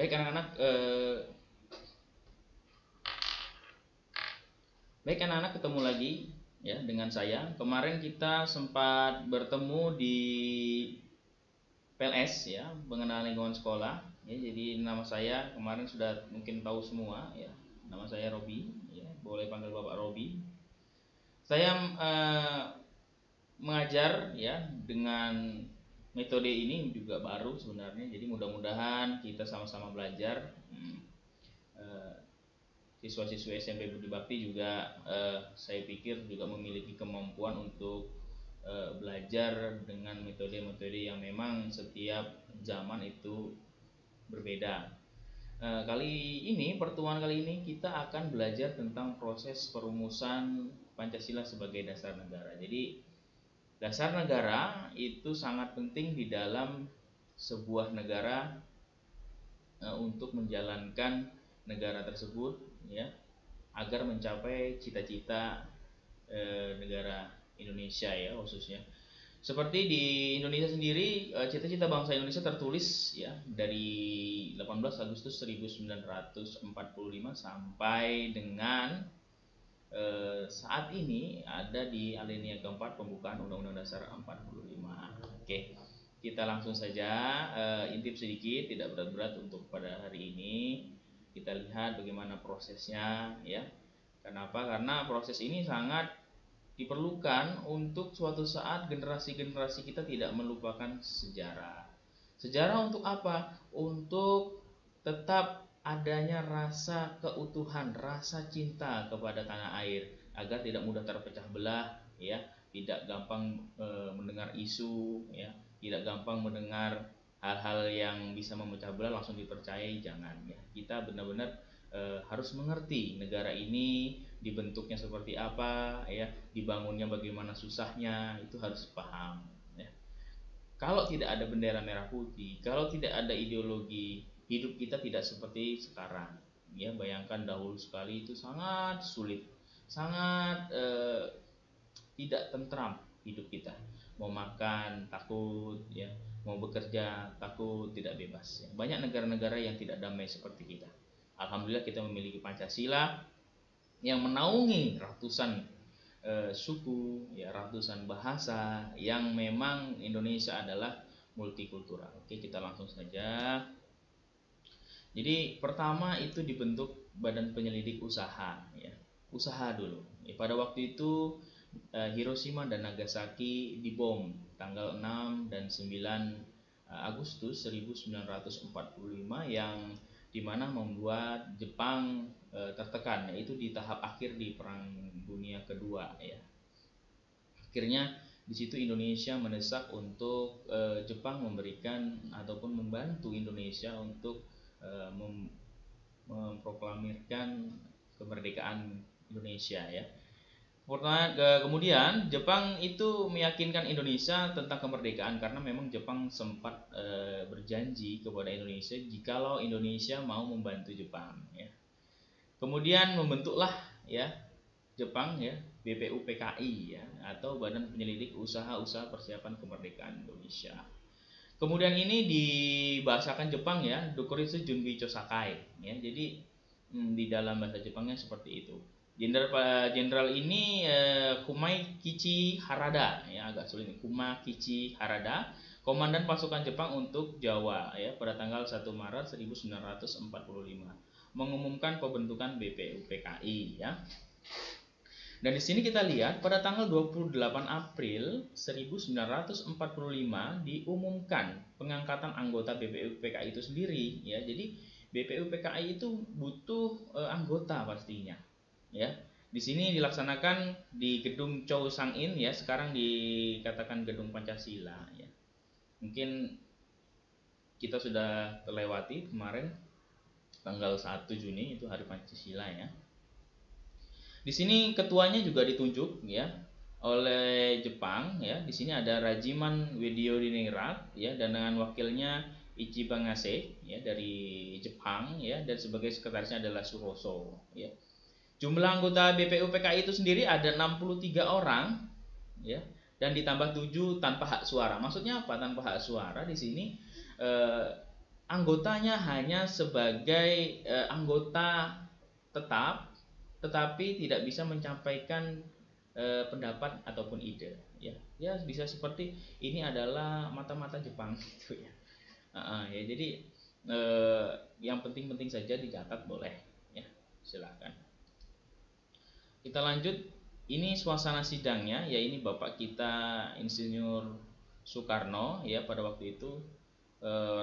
Baik anak-anak, ketemu lagi ya dengan saya. Kemarin kita sempat bertemu di PLS ya, mengenal lingkungan sekolah. Ya, jadi nama saya kemarin sudah mungkin tahu semua ya. Nama saya Robi, ya, boleh panggil Bapak Robi. Saya mengajar ya dengan metode ini juga baru sebenarnya. Jadi mudah-mudahan kita sama-sama belajar. Siswa-siswa SMP Budi Bakti juga saya pikir juga memiliki kemampuan untuk belajar dengan metode-metode yang memang setiap zaman itu berbeda. Pertemuan kali ini kita akan belajar tentang proses perumusan Pancasila sebagai dasar negara. Jadi dasar negara itu sangat penting di dalam sebuah negara untuk menjalankan negara tersebut ya, agar mencapai cita-cita negara Indonesia ya khususnya. Seperti di Indonesia sendiri, cita-cita bangsa Indonesia tertulis ya dari 18 Agustus 1945 sampai dengan saat ini ada di alinea keempat pembukaan Undang-Undang Dasar 45. Oke, kita langsung saja intip sedikit, tidak berat-berat untuk pada hari ini. Kita lihat bagaimana prosesnya ya. Kenapa? Karena proses ini sangat diperlukan untuk suatu saat generasi-generasi kita tidak melupakan sejarah. Sejarah untuk apa? Untuk tetap adanya rasa keutuhan, rasa cinta kepada tanah air agar tidak mudah terpecah belah ya, tidak gampang mendengar isu ya, tidak gampang mendengar hal-hal yang bisa memecah belah langsung dipercayai, jangan ya. Kita benar-benar harus mengerti negara ini dibentuknya seperti apa ya, dibangunnya bagaimana susahnya, itu harus paham ya. Kalau tidak ada bendera merah putih, kalau tidak ada ideologi, hidup kita tidak seperti sekarang ya. Bayangkan dahulu sekali itu sangat sulit, sangat tidak tentram hidup kita. Mau makan takut ya, mau bekerja takut, tidak bebas ya. Banyak negara-negara yang tidak damai seperti kita. Alhamdulillah kita memiliki Pancasila yang menaungi ratusan suku ya, ratusan bahasa, yang memang Indonesia adalah multikultural. Oke, kita langsung saja. Jadi pertama itu dibentuk Badan Penyelidik Usaha ya. Usaha dulu ya. Pada waktu itu Hiroshima dan Nagasaki dibom tanggal 6 dan 9 Agustus 1945 yang dimana membuat Jepang tertekan, yaitu di tahap akhir di Perang Dunia Kedua ya. Akhirnya di situ Indonesia mendesak untuk Jepang memberikan ataupun membantu Indonesia untuk memproklamirkan kemerdekaan Indonesia ya. Kemudian Jepang itu meyakinkan Indonesia tentang kemerdekaan karena memang Jepang sempat berjanji kepada Indonesia jikalau Indonesia mau membantu Jepang ya. Kemudian membentuklah ya Jepang ya BPUPKI ya, atau Badan Penyelidik Usaha-Usaha Persiapan Kemerdekaan Indonesia. Kemudian ini dibahasakan Jepang ya, Dokuritsu Junbicho Sakai ya. Jadi di dalam bahasa Jepangnya seperti itu. Jenderal ini Kumakichi Harada ya, agak sulit nih. Kumakichi Harada, komandan pasukan Jepang untuk Jawa ya, pada tanggal 1 Maret 1945 mengumumkan pembentukan BPUPKI ya. Dan di sini kita lihat pada tanggal 28 April 1945 diumumkan pengangkatan anggota BPUPKI itu sendiri ya. Jadi BPUPKI itu butuh anggota pastinya. Ya, di sini dilaksanakan di Gedung Chow Sang In ya, sekarang dikatakan Gedung Pancasila ya. Mungkin kita sudah terlewati kemarin tanggal 1 Juni itu Hari Pancasila ya. Di sini ketuanya juga ditunjuk ya oleh Jepang ya. Di sini ada Rajiman Widyodiningrat ya, dan dengan wakilnya Ichiban Ngase ya dari Jepang ya, dan sebagai sekretarisnya adalah Suhoso ya. Jumlah anggota BPUPKI itu sendiri ada 63 orang ya, dan ditambah 7 tanpa hak suara. Maksudnya apa tanpa hak suara? Di sini anggotanya hanya sebagai anggota tetap, tetapi tidak bisa menyampaikan pendapat ataupun ide. Ya bisa seperti ini adalah mata-mata Jepang gitu ya. Ya jadi yang penting-penting saja dicatat boleh ya, silakan. Kita lanjut. Ini suasana sidangnya, ya ini Bapak kita Insinyur Soekarno ya, pada waktu itu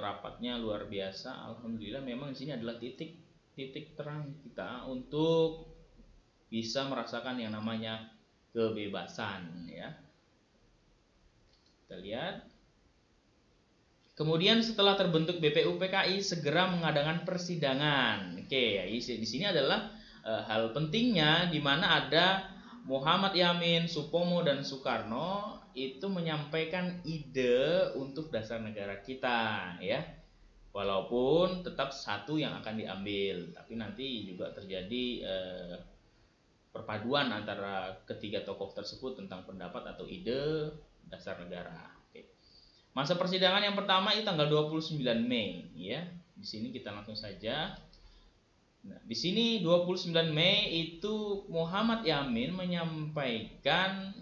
rapatnya luar biasa. Alhamdulillah memang di sini adalah titik terang kita untuk bisa merasakan yang namanya kebebasan ya. Kita lihat. Kemudian setelah terbentuk BPUPKI segera mengadakan persidangan. Oke, ya, di sini adalah hal pentingnya, di mana ada Muhammad Yamin, Supomo dan Soekarno itu menyampaikan ide untuk dasar negara kita ya. Walaupun tetap satu yang akan diambil, tapi nanti juga terjadi perpaduan antara ketiga tokoh tersebut tentang pendapat atau ide dasar negara. Oke. Masa persidangan yang pertama itu tanggal 29 Mei ya. Di sini kita langsung saja. Nah, di sini 29 Mei itu Muhammad Yamin menyampaikan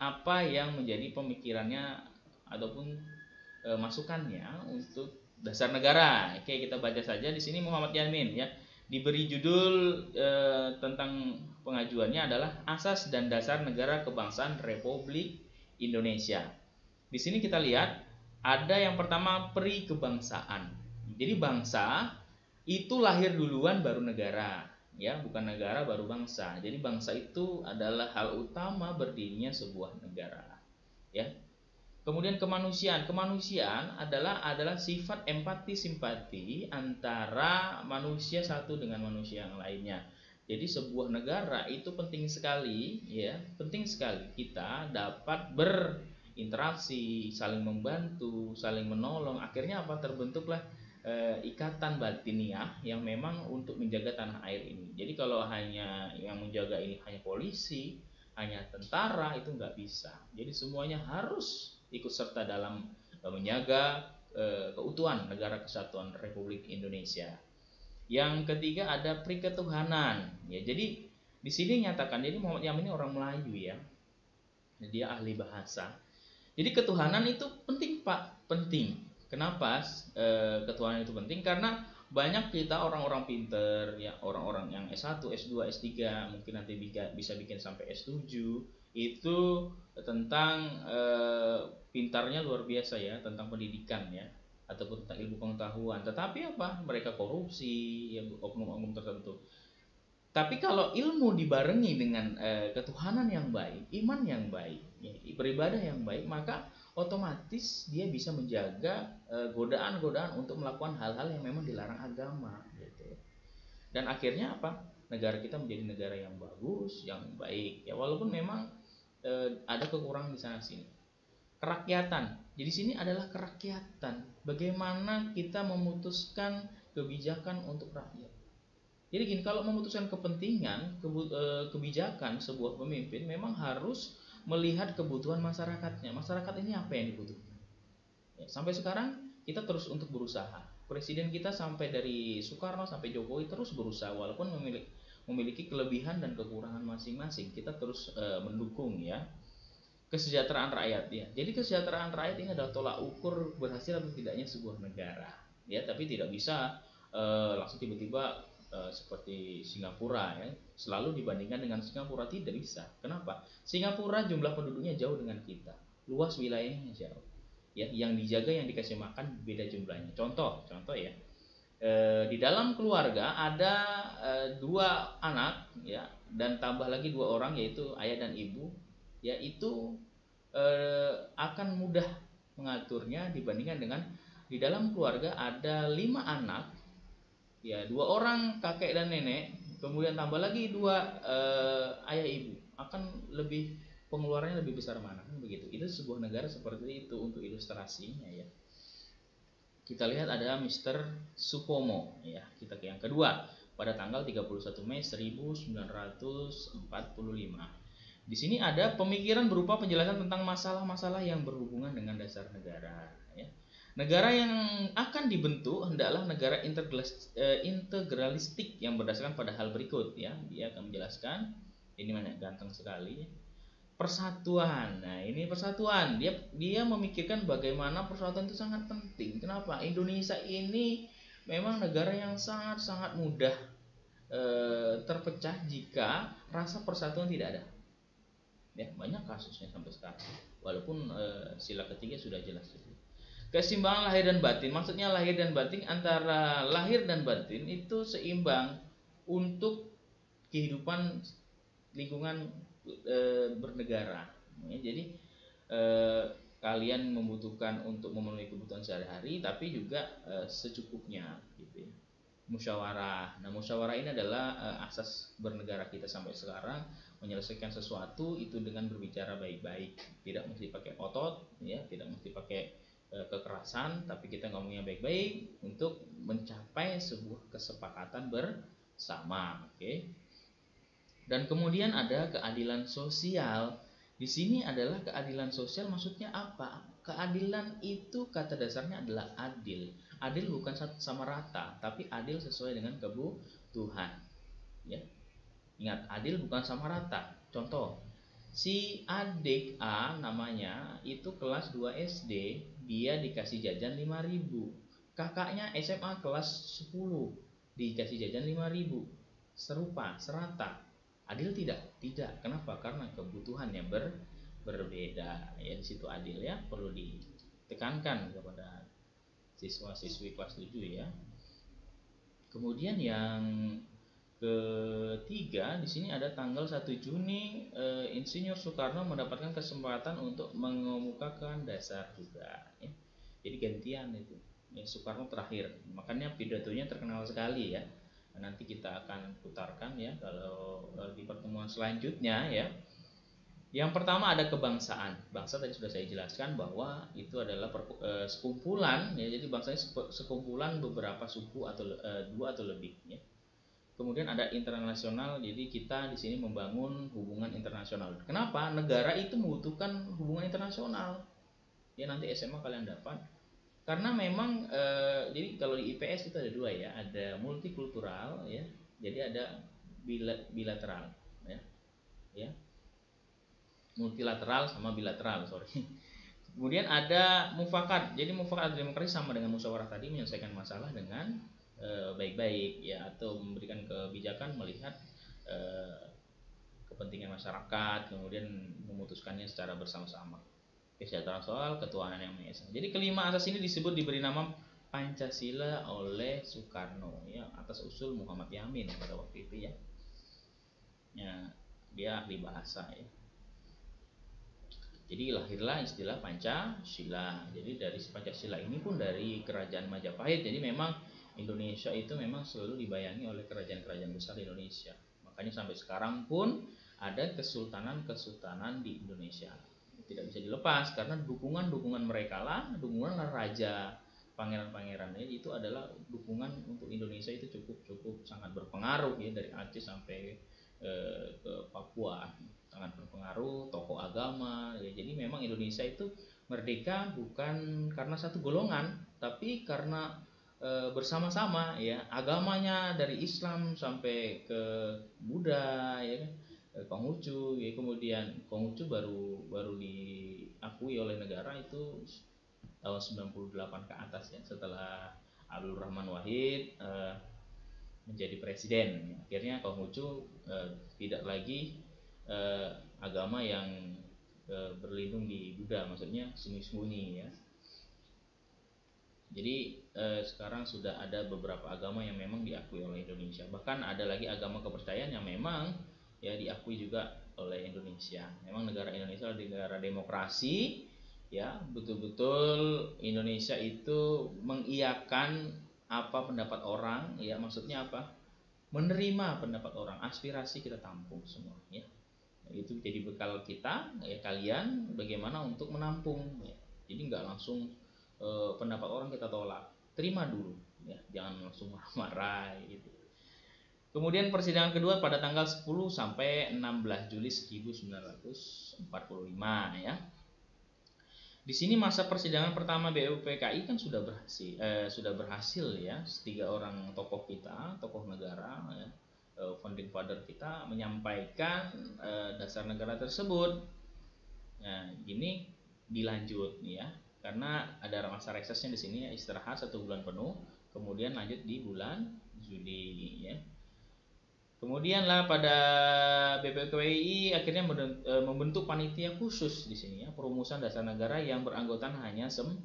apa yang menjadi pemikirannya ataupun masukannya untuk dasar negara. Oke, kita baca saja di sini. Muhammad Yamin ya diberi judul tentang pengajuannya adalah Asas dan Dasar Negara Kebangsaan Republik Indonesia. Di sini kita lihat ada yang pertama peri kebangsaan. Jadi bangsa itu lahir duluan baru negara, ya, bukan negara baru bangsa. Jadi bangsa itu adalah hal utama berdirinya sebuah negara, ya. Kemudian kemanusiaan adalah sifat empati simpati antara manusia satu dengan manusia yang lainnya. Jadi sebuah negara itu penting sekali, ya, penting sekali kita dapat berinteraksi, saling membantu, saling menolong. Akhirnya apa? Terbentuklah ikatan batiniah yang memang untuk menjaga tanah air ini. Jadi kalau hanya yang menjaga ini hanya polisi, hanya tentara, itu nggak bisa. Jadi semuanya harus ikut serta dalam menjaga keutuhan negara kesatuan Republik Indonesia. Yang ketiga ada priketuhanan. Ya, jadi di sini nyatakan, jadi Muhammad Yamin ini orang Melayu ya, dia ahli bahasa. Jadi ketuhanan itu penting Pak, penting. Kenapa ketuhanan itu penting? Karena banyak kita orang-orang pinter ya, orang-orang yang S1, S2, S3, mungkin nanti bisa bikin sampai S7, itu tentang pintarnya luar biasa ya, tentang pendidikan ya, ataupun tentang ilmu pengetahuan. Tetapi apa? Mereka korupsi ya, oknum-oknum tertentu. Tapi kalau ilmu dibarengi dengan ketuhanan yang baik, iman yang baik, ya, beribadah yang baik, maka otomatis dia bisa menjaga godaan-godaan untuk melakukan hal-hal yang memang dilarang agama gitu. Dan akhirnya apa? Negara kita menjadi negara yang bagus, yang baik ya, walaupun memang ada kekurangan di sana sini. Kerakyatan. Jadi sini adalah kerakyatan. Bagaimana kita memutuskan kebijakan untuk rakyat. Jadi gini, kalau memutuskan kepentingan, kebijakan sebuah pemimpin memang harus melihat kebutuhan masyarakatnya. Masyarakat ini apa yang dibutuhkan? Ya, sampai sekarang kita terus untuk berusaha. Presiden kita sampai dari Soekarno sampai Jokowi terus berusaha, walaupun memiliki kelebihan dan kekurangan masing-masing. Kita terus mendukung ya kesejahteraan rakyat ya. Jadi kesejahteraan rakyat ini adalah tolak ukur berhasil atau tidaknya sebuah negara. Ya, tapi tidak bisa langsung tiba-tiba seperti Singapura ya, selalu dibandingkan dengan Singapura, tidak bisa. Kenapa? Singapura jumlah penduduknya jauh dengan kita, luas wilayahnya jauh ya, yang dijaga yang dikasih makan beda jumlahnya. Contoh ya, di dalam keluarga ada 2 anak ya, dan tambah lagi 2 orang yaitu ayah dan ibu ya, itu akan mudah mengaturnya dibandingkan dengan di dalam keluarga ada 5 anak ya, 2 orang kakek dan nenek, kemudian tambah lagi 2 ayah ibu, akan lebih pengeluarannya lebih besar mana kan begitu. Itu sebuah negara seperti itu untuk ilustrasinya ya. Kita lihat ada Mr. Supomo ya. Kita ke yang kedua pada tanggal 31 Mei 1945. Di sini ada pemikiran berupa penjelasan tentang masalah-masalah yang berhubungan dengan dasar negara ya. Negara yang akan dibentuk hendaklah negara integralistik yang berdasarkan pada hal berikut ya. Dia akan menjelaskan, ini banyak ganteng sekali. Persatuan. Nah, ini persatuan. Dia memikirkan bagaimana persatuan itu sangat penting. Kenapa? Indonesia ini memang negara yang sangat mudah terpecah jika rasa persatuan tidak ada. Ya, banyak kasusnya sampai sekarang. Walaupun sila ketiga sudah jelas. Keseimbangan lahir dan batin, maksudnya lahir dan batin, antara lahir dan batin itu seimbang untuk kehidupan lingkungan bernegara. Ya, jadi kalian membutuhkan untuk memenuhi kebutuhan sehari-hari, tapi juga secukupnya, gitu ya. Musyawarah. Nah, musyawarah ini adalah asas bernegara kita sampai sekarang. Menyelesaikan sesuatu itu dengan berbicara baik-baik, tidak mesti pakai otot, ya, tidak mesti pakai kekerasan, tapi kita ngomongnya baik-baik untuk mencapai sebuah kesepakatan bersama. Oke. Dan kemudian ada keadilan sosial. Di sini adalah keadilan sosial, maksudnya apa? Keadilan itu kata dasarnya adalah adil. Adil bukan sama rata, tapi adil sesuai dengan kebutuhan. Ya. Ingat, adil bukan sama rata. Contoh, si adik A namanya itu kelas 2 SD, dia dikasih jajan 5.000. Kakaknya SMA kelas 10 dikasih jajan 5.000. Serupa, serata. Adil tidak? Tidak. Kenapa? Karena kebutuhannya berbeda. Ya, di situ adil ya, perlu ditekankan kepada siswa-siswi kelas 7 ya. Kemudian yang ketiga, di sini ada tanggal 1 Juni Insinyur Soekarno mendapatkan kesempatan untuk mengemukakan dasar juga ya. Jadi gantian itu. Ya, Soekarno terakhir. Makanya pidatonya terkenal sekali ya. Nanti kita akan putarkan ya kalau di pertemuan selanjutnya ya. Yang pertama ada kebangsaan. Bangsa tadi sudah saya jelaskan bahwa itu adalah sekumpulan ya. Jadi bangsanya sekumpulan beberapa suku atau dua atau lebih ya. Kemudian ada internasional, jadi kita di sini membangun hubungan internasional. Kenapa? Negara itu membutuhkan hubungan internasional. Ya, nanti SMA kalian dapat. Karena memang jadi kalau di IPS itu ada dua ya, ada multikultural ya. Jadi ada bilateral ya. Ya. Multilateral sama bilateral, sorry. Kemudian ada mufakat. Jadi mufakat demokrasi sama dengan musyawarah tadi, menyelesaikan masalah dengan baik-baik ya, atau memberikan kebijakan melihat kepentingan masyarakat, kemudian memutuskannya secara bersama-sama. Kesejahteraan soal ketuhanan yang Maha Esa. Jadi kelima asas ini disebut diberi nama Pancasila oleh Soekarno ya, atas usul Muhammad Yamin pada waktu itu ya. Ya, dia ahli bahasa ya. Jadi lahirlah istilah Pancasila. Jadi dari Pancasila ini pun dari kerajaan Majapahit. Jadi memang Indonesia itu memang selalu dibayangi oleh kerajaan-kerajaan besar di Indonesia. Makanya sampai sekarang pun ada kesultanan di Indonesia. Tidak bisa dilepas karena dukungan mereka lah, dukungan raja, pangeran-pangeran itu adalah dukungan untuk Indonesia itu cukup sangat berpengaruh ya, dari Aceh sampai ke Papua. Sangat berpengaruh, tokoh agama ya. Jadi memang Indonesia itu merdeka bukan karena satu golongan, tapi karena bersama-sama ya, agamanya dari Islam sampai ke Buddha ya kan, Konghucu ya. Kemudian Konghucu baru diakui oleh negara itu tahun 98 ke atas ya, setelah Abdul Rahman Wahid menjadi presiden. Akhirnya Konghucu tidak lagi agama yang berlindung di Buddha, maksudnya sembunyi-sembunyi ya. Jadi sekarang sudah ada beberapa agama yang memang diakui oleh Indonesia. Bahkan ada lagi agama kepercayaan yang memang ya diakui juga oleh Indonesia. Memang negara Indonesia adalah negara demokrasi ya, betul-betul Indonesia itu mengiyakan apa pendapat orang ya. Maksudnya apa? Menerima pendapat orang, aspirasi kita tampung semua ya. Itu jadi bekal kita ya, kalian bagaimana untuk menampung ya. Jadi nggak langsung pendapat orang kita tolak, terima dulu ya, jangan langsung marah-marah gitu. Kemudian persidangan kedua pada tanggal 10 sampai 16 Juli 1945 ya. Di sini masa persidangan pertama BPUPKI kan sudah berhasil ya, 3 orang tokoh kita, tokoh negara ya, founding father kita menyampaikan dasar negara tersebut. Nah, ini dilanjut nih ya, karena ada masa resesnya di sini ya, istirahat 1 bulan penuh, kemudian lanjut di bulan Juli ya. Kemudian lah pada BPUPKI akhirnya membentuk panitia khusus di sini ya, perumusan dasar negara yang beranggotaan hanya 9.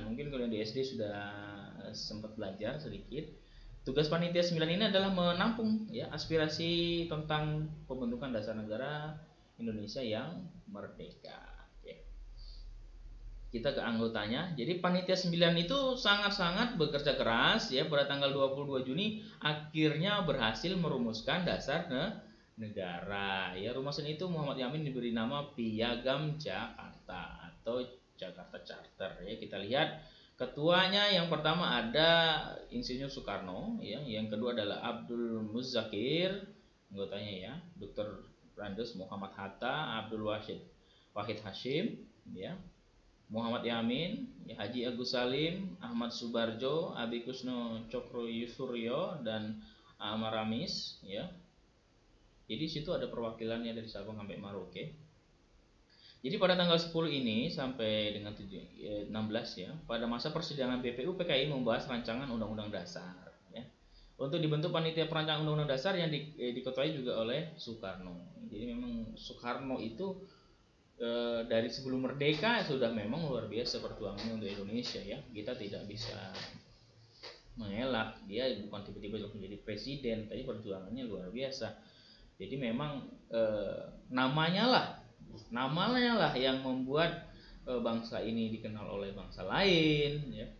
Mungkin kalau yang di SD sudah sempat belajar sedikit. Tugas panitia 9 ini adalah menampung ya aspirasi tentang pembentukan dasar negara Indonesia yang merdeka. Kita ke anggotanya. Jadi panitia 9 itu sangat-sangat bekerja keras ya. Pada tanggal 22 Juni akhirnya berhasil merumuskan dasar negara. Ya, rumusan itu Muhammad Yamin diberi nama Piagam Jakarta atau Jakarta Charter ya. Kita lihat ketuanya yang pertama ada Insinyur Soekarno ya, yang kedua adalah Abdul Muzakir, anggotanya ya, Dr. Randes Muhammad Hatta, Abdul Wahid Hashim ya, Muhammad Yamin, ya, Haji Agus Salim, Ahmad Subarjo, Abi Kusno Cokroyusuryo, dan Amar Ramis ya. Jadi situ ada perwakilannya dari Sabang sampai Merauke. Jadi pada tanggal 10 ini sampai dengan 16 ya, pada masa persidangan BPUPKI membahas rancangan Undang-Undang Dasar ya. Untuk dibentuk panitia perancang Undang-Undang Dasar yang diketuai juga oleh Soekarno. Jadi memang Soekarno itu dari sebelum merdeka sudah memang luar biasa perjuangannya untuk Indonesia ya. Kita tidak bisa mengelak, dia bukan tiba-tiba menjadi presiden, tapi perjuangannya luar biasa. Jadi memang namanya lah yang membuat bangsa ini dikenal oleh bangsa lain ya.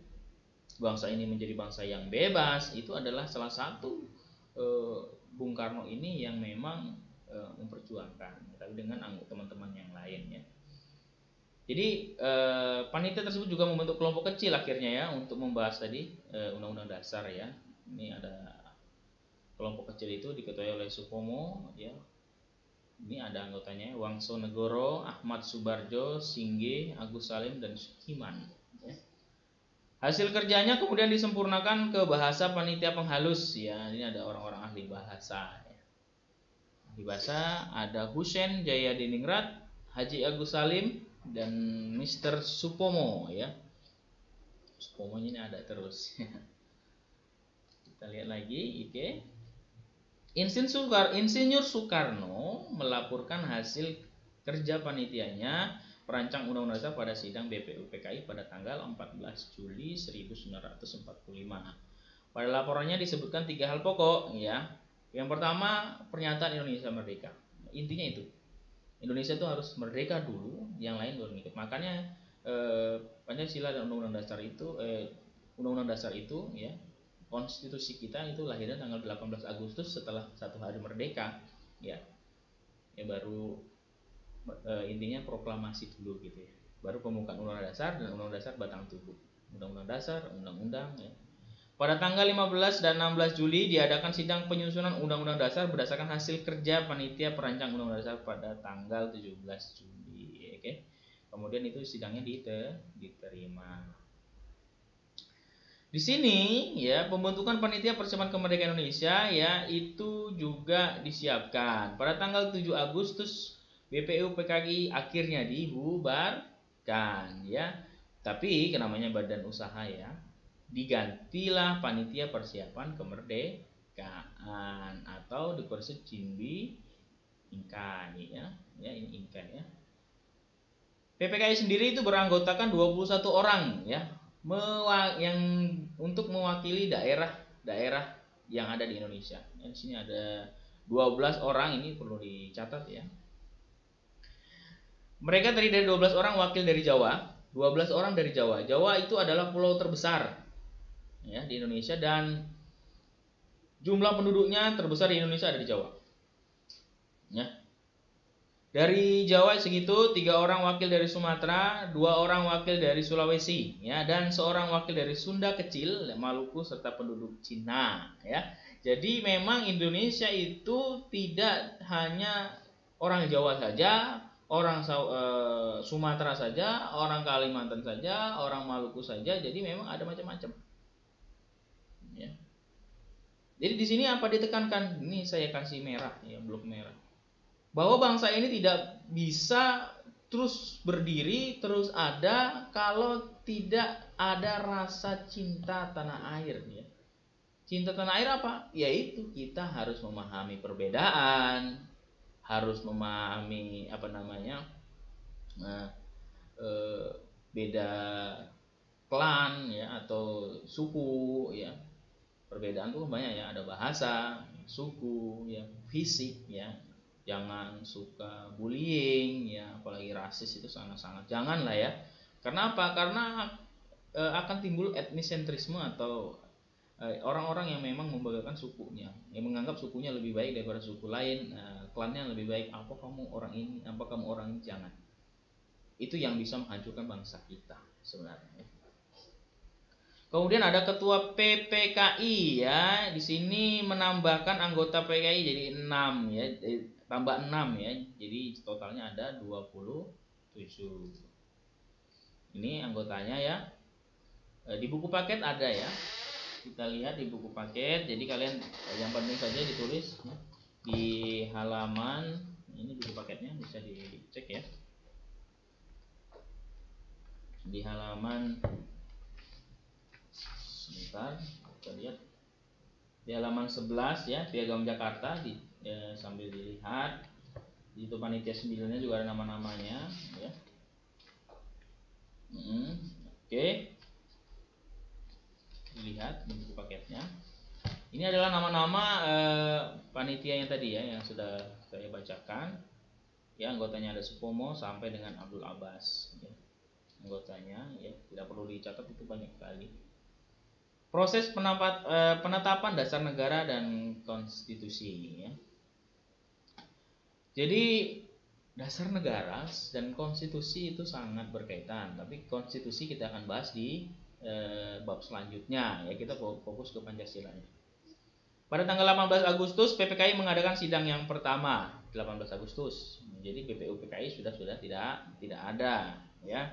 Bangsa ini menjadi bangsa yang bebas, itu adalah salah satu Bung Karno ini yang memang memperjuangkan, tapi dengan teman-teman yang lain ya. Jadi panitia tersebut juga membentuk kelompok kecil akhirnya ya untuk membahas tadi Undang-Undang Dasar ya. Ini ada kelompok kecil itu diketuai oleh Supomo ya. Ini ada anggotanya Wangso Negoro, Ahmad Subarjo, Singge, Agus Salim, dan Sukiman ya. Hasil kerjanya kemudian disempurnakan ke bahasa panitia penghalus ya. Ini ada orang-orang ahli bahasa ya. Di bahasa ada Husein Jayadiningrat, Haji Agus Salim, dan Mr. Supomo ya. Supomo ini ada terus. Kita lihat lagi, oke. Insinyur Soekarno melaporkan hasil kerja panitianya perancang Undang-Undang Dasar pada sidang BPUPKI pada tanggal 14 Juli 1945. Pada laporannya disebutkan 3 hal pokok ya. Yang pertama, pernyataan Indonesia merdeka. Intinya itu, Indonesia itu harus merdeka dulu, yang lain baru ikut. Makanya Pancasila dan Undang-Undang Dasar itu ya, konstitusi kita itu lahirnya tanggal 18 Agustus setelah 1 hari merdeka ya. Ya baru intinya proklamasi dulu gitu ya. Baru pembukaan Undang-Undang Dasar dan Undang-Undang Dasar batang tubuh. Undang-Undang Dasar, undang-undang ya. Pada tanggal 15 dan 16 Juli diadakan sidang penyusunan Undang-Undang Dasar berdasarkan hasil kerja panitia perancang Undang-Undang Dasar pada tanggal 17 Juli. Oke. Kemudian itu sidangnya diterima. Di sini ya pembentukan panitia persiapan kemerdekaan Indonesia ya itu juga disiapkan. Pada tanggal 7 Agustus BPUPKI akhirnya dibubarkan ya. Tapi namanya badan usaha ya. Digantilah panitia persiapan kemerdekaan atau dipersingkat Cimbi Inka ya. Ya ini Inka ya. PPKI sendiri itu beranggotakan 21 orang ya. Yang untuk mewakili daerah yang ada di Indonesia. Di sini ada 12 orang, ini perlu dicatat ya. Mereka terdiri dari 12 orang wakil dari Jawa, 12 orang dari Jawa. Jawa itu adalah pulau terbesar ya di Indonesia dan jumlah penduduknya terbesar di Indonesia ada di Jawa. Ya. Dari Jawa segitu, 3 orang wakil dari Sumatera, 2 orang wakil dari Sulawesi, ya, dan seorang wakil dari Sunda Kecil, Maluku, serta penduduk Cina, ya. Jadi memang Indonesia itu tidak hanya orang Jawa saja, orang Sumatera saja, orang Kalimantan saja, orang Maluku saja. Jadi memang ada macam-macam. Ya. Jadi di sini apa ditekankan? Ini saya kasih merah, ya, blok merah. Bahwa bangsa ini tidak bisa terus berdiri, terus ada kalau tidak ada rasa cinta tanah air, ya. Cinta tanah air apa? Yaitu kita harus memahami perbedaan, harus memahami beda klan, ya, atau suku, ya. Perbedaan tuh banyak, ya, ada bahasa, suku, ya, fisik, ya. Jangan suka bullying, ya, apalagi rasis itu sangat-sangat janganlah, ya. Karena apa? Karena akan timbul etnisentrisme atau orang-orang yang memang membanggakan sukunya, yang menganggap sukunya lebih baik daripada suku lain, klannya lebih baik. Apa kamu orang ini? Apa kamu orang ini? Jangan. Itu yang bisa menghancurkan bangsa kita sebenarnya. Kemudian ada ketua PPKI, ya. Di sini menambahkan anggota PPKI jadi 6, ya. Tambah 6, ya. Jadi totalnya ada 27. Ini anggotanya, ya. Di buku paket ada, ya. Kita lihat di buku paket. Jadi kalian yang penting saja ditulis di halaman ini, buku paketnya bisa dicek, ya. Di halaman sebentar, kita lihat di halaman 11, ya, Piagam Jakarta, sambil dilihat di itu panitia 9-nya juga ada nama-namanya, ya. Oke. Dilihat di buku paketnya. Ini adalah nama-nama panitia yang tadi, ya, yang sudah saya bacakan. Ya, anggotanya ada Supomo sampai dengan Abdul Abbas, ya. Anggotanya, ya, tidak perlu dicatat, itu banyak sekali. Proses penetapan dasar negara dan konstitusi, ya. Jadi dasar negara dan konstitusi itu sangat berkaitan, tapi konstitusi kita akan bahas di bab selanjutnya, ya. Kita fokus ke Pancasila. Pada tanggal 18 Agustus PPKI mengadakan sidang yang pertama. 18 Agustus. Jadi BPU PKI sudah tidak ada, ya.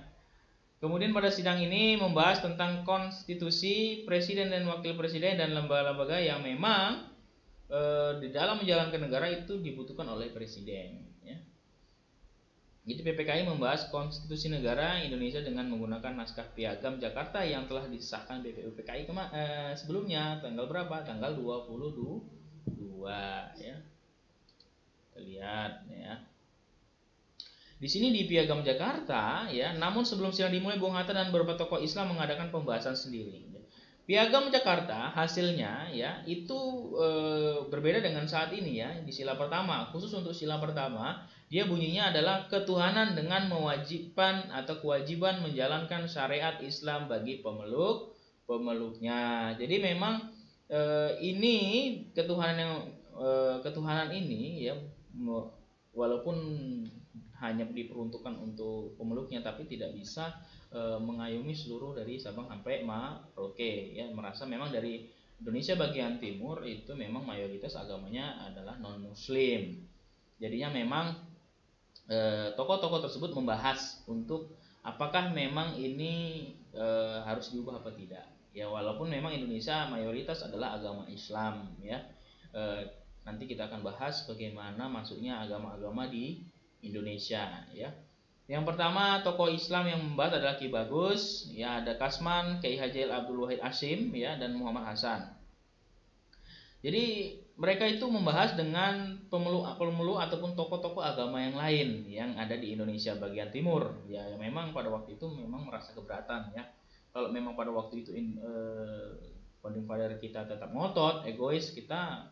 Kemudian pada sidang ini membahas tentang konstitusi, presiden dan wakil presiden dan lembaga-lembaga yang memang di dalam menjalankan negara itu dibutuhkan oleh presiden, ya. Jadi PPKI membahas konstitusi negara Indonesia dengan menggunakan naskah Piagam Jakarta yang telah disahkan BPU PKI sebelumnya, tanggal berapa? Tanggal 22, ya. Kita lihat, ya. Di sini di Piagam Jakarta, ya. Namun sebelum sidang dimulai, Bung Hatta dan beberapa tokoh Islam mengadakan pembahasan sendiri. Piagam Jakarta hasilnya, ya, itu berbeda dengan saat ini, ya. Di sila pertama, khusus untuk sila pertama, dia bunyinya adalah ketuhanan dengan mewajibkan atau kewajiban menjalankan syariat Islam bagi pemeluknya. Jadi memang ini ketuhanan ini, ya, walaupun hanya diperuntukkan untuk pemeluknya, tapi tidak bisa mengayomi seluruh dari Sabang sampai Merauke, ya. Merasa memang dari Indonesia bagian timur itu memang mayoritas agamanya adalah non muslim. Jadinya memang tokoh-tokoh tersebut membahas untuk apakah memang ini harus diubah apa tidak, ya. Walaupun memang Indonesia mayoritas adalah agama Islam, ya. Nanti kita akan bahas bagaimana masuknya agama-agama di Indonesia, ya. Yang pertama tokoh Islam yang membahas adalah Ki Bagus, ya, ada Kasman, Kiai Haji Abdul Wahid Hashim, ya, dan Muhammad Hasan. Jadi mereka itu membahas dengan pemeluk ataupun tokoh-tokoh agama yang lain yang ada di Indonesia bagian timur, ya, yang memang pada waktu itu memang merasa keberatan, ya. Kalau memang pada waktu itu founding father kita tetap ngotot, egois, kita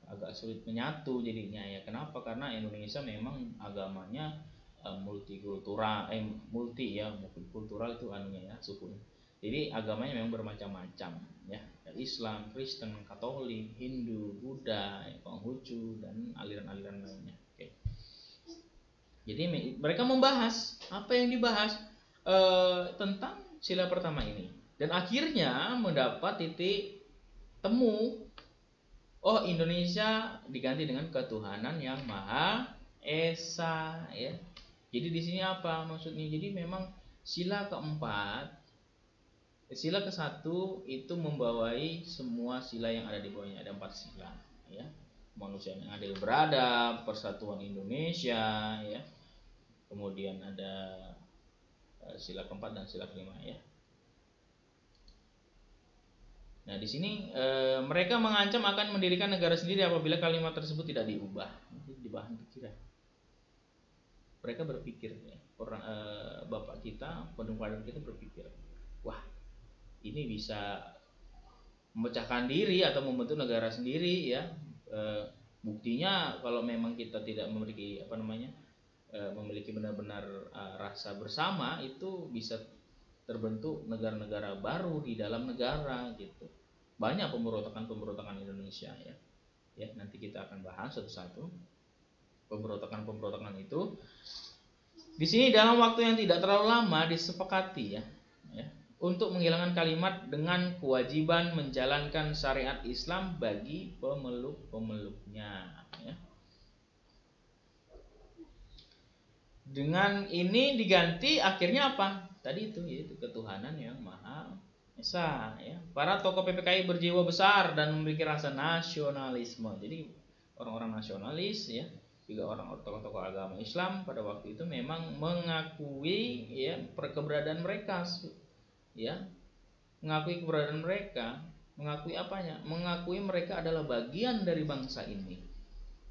agak sulit menyatu jadinya, ya. Kenapa? Karena Indonesia memang agamanya multikultural, multikultural itu anunya, ya, sukunya. Jadi agamanya memang bermacam-macam, ya. Islam, Kristen, Katolik, Hindu, Buddha, Konghucu, dan aliran-aliran lainnya. Oke. Jadi mereka membahas apa yang dibahas tentang sila pertama ini, dan akhirnya mendapat titik temu. Oh, Indonesia diganti dengan ketuhanan yang Maha Esa, ya. Jadi di sini apa maksudnya? Jadi memang sila keempat, sila ke-1 itu membawai semua sila yang ada di bawahnya. Ada 4 sila, ya. Manusia yang adil beradab, persatuan Indonesia, ya. Kemudian ada sila keempat dan sila kelima, ya. Nah, di sini mereka mengancam akan mendirikan negara sendiri apabila kalimat tersebut tidak diubah. Di bahan pikiran. Mereka berpikir, ya, bapak kita, pendukung kita berpikir, wah, ini bisa memecahkan diri atau membentuk negara sendiri, ya. Buktinya kalau memang kita tidak memiliki memiliki benar-benar rasa bersama, itu bisa terbentuk negara-negara baru di dalam negara gitu. Banyak pemberontakan Indonesia, ya. Ya, nanti kita akan bahas satu-satu pemberontakan itu. Di sini dalam waktu yang tidak terlalu lama disepakati, ya, untuk menghilangkan kalimat dengan kewajiban menjalankan syariat Islam bagi pemeluk-pemeluknya, ya. Dengan ini diganti akhirnya apa? Tadi itu, yaitu ketuhanan yang Maha Esa, ya. Para tokoh PPKI berjiwa besar dan memiliki rasa nasionalisme. Jadi orang-orang nasionalis, ya, juga orang tokoh-tokoh agama Islam pada waktu itu memang mengakui, ya, keberadaan mereka, ya, mengakui keberadaan mereka, mengakui apanya? Mengakui mereka adalah bagian dari bangsa ini.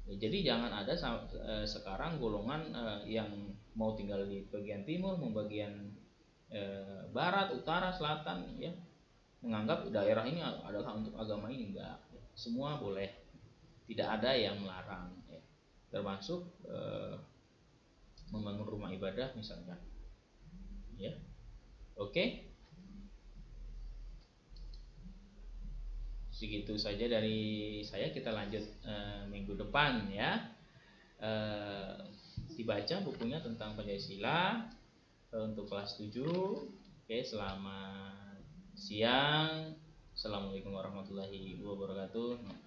Ya, jadi jangan ada sekarang golongan yang mau tinggal di bagian timur, mau bagian barat, utara, selatan, ya, menganggap daerah ini adalah untuk agama ini. Enggak, semua boleh, tidak ada yang melarang, ya. Termasuk membangun rumah ibadah misalnya, ya. Oke. Segitu saja dari saya. Kita lanjut minggu depan, ya. Dibaca bukunya tentang Pancasila untuk kelas 7. Oke, selamat siang. Assalamualaikum warahmatullahi wabarakatuh.